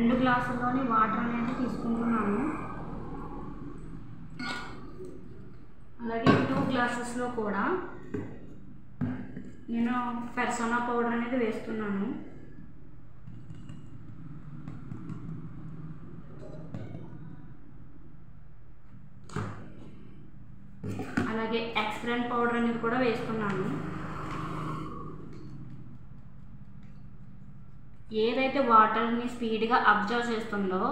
2 గ్లాసుల్లోని water అనేది తీసుకుంటున్నాను. అలాగే 2 గ్లాసెస్లో కూడా నేను పెర్సోనా పౌడర్ అనేది వేస్తున్నాను. అలాగే ఎక్స్ప్రెంట్ పౌడర్ అనేది కూడా వేస్తున్నాను. ఏదైతే వాటర్ని స్పీడ్గా అబ్జర్వ్ చేస్తుందో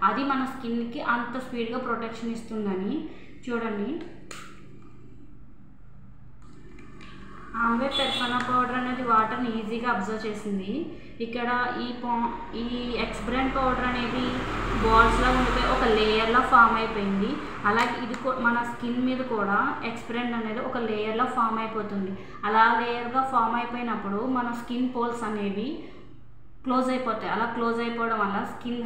అది మన స్కిన్కి అంత స్పీడ్గా ప్రొటెక్షన్ ఇస్తుందని చూడండి. ఆమ్వే పెర్సోనా పౌడర్ అనేది వాటర్ని ఈజీగా అబ్జర్వ్ చేసింది. ఇక్కడ ఈ ఎక్స్ప్రెంట్ పౌడర్ అనేది బాల్స్లా ఉండిపోయి ఒక లేయర్లా ఫామ్ అయిపోయింది. అలాగే ఇది మన స్కిన్ మీద కూడా ఎక్స్ప్రెంట్ అనేది ఒక లేయర్లో ఫామ్ అయిపోతుంది. అలా లేయర్గా ఫామ్ అయిపోయినప్పుడు మన స్కిన్ పోల్స్ అనేవి క్లోజ్ అయిపోతాయి. అలా క్లోజ్ అయిపోవడం వల్ల స్కిన్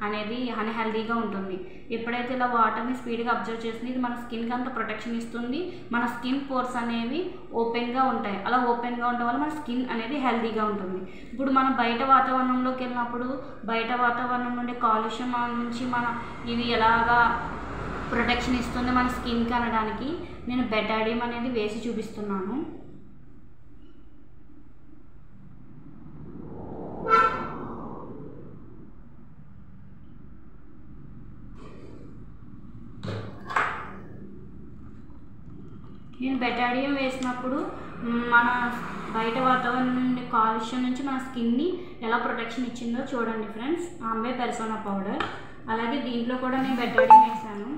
అనేది అన్హెల్దీగా ఉంటుంది. ఎప్పుడైతే ఇలా వాటర్ని స్పీడ్గా అబ్జర్వ్ చేస్తుంది ఇది మన స్కిన్కి అంత ప్రొటెక్షన్ ఇస్తుంది. మన స్కిన్ పోర్స్ అనేవి ఓపెన్గా ఉంటాయి. అలా ఓపెన్గా ఉండడం వల్ల మన స్కిన్ అనేది హెల్దీగా ఉంటుంది. ఇప్పుడు మనం బయట వాతావరణంలోకి వెళ్ళినప్పుడు బయట వాతావరణం నుండి కాలుష్యం నుంచి ఇది ఎలాగా ప్రొటెక్షన్ ఇస్తుంది మన స్కిన్కి అనడానికి నేను బెటాడియం అనేది వేసి చూపిస్తున్నాను. నేను బెటాడియం వేసినప్పుడు మన బయట వాతావరణం నుండి కాలుష్యం నుంచి మన స్కిన్ని ఎలా ప్రొటెక్షన్ ఇచ్చిందో చూడండి ఫ్రెండ్స్. ఆమ్వే పెర్సోనా పౌడర్ అలాగే దీంట్లో కూడా నేను బెటాడియం వేసాను.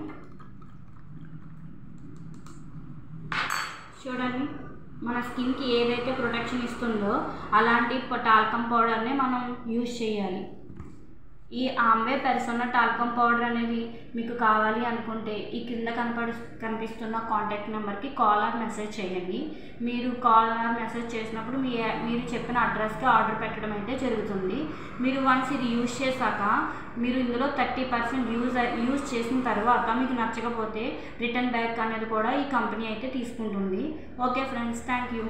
చూడండి మన స్కిన్కి ఏదైతే ప్రొటెక్షన్ ఇస్తుందో అలాంటి టాల్కమ్ పౌడర్నే మనం యూజ్ చేయాలి. ఈ ఆమ్వే పెర్సోనా టాల్కమ్ పౌడర్ అనేది మీకు కావాలి అనుకుంటే ఈ కింద కనిపిస్తున్న కాంటాక్ట్ నెంబర్కి కాల్ ఆర్ మెసేజ్ చేయండి. మీరు కాల్ ఆర్ మెసేజ్ చేసినప్పుడు మీరు చెప్పిన అడ్రస్కి ఆర్డర్ పెట్టడం అయితే జరుగుతుంది. మీరు వన్స్ ఇది యూజ్ చేశాక మీరు ఇందులో 30% యూజ్ చేసిన తర్వాత మీకు నచ్చకపోతే రిటర్న్ బ్యాక్ అనేది కూడా ఈ కంపెనీ అయితే తీసుకుంటుంది. Okay friends, thank you.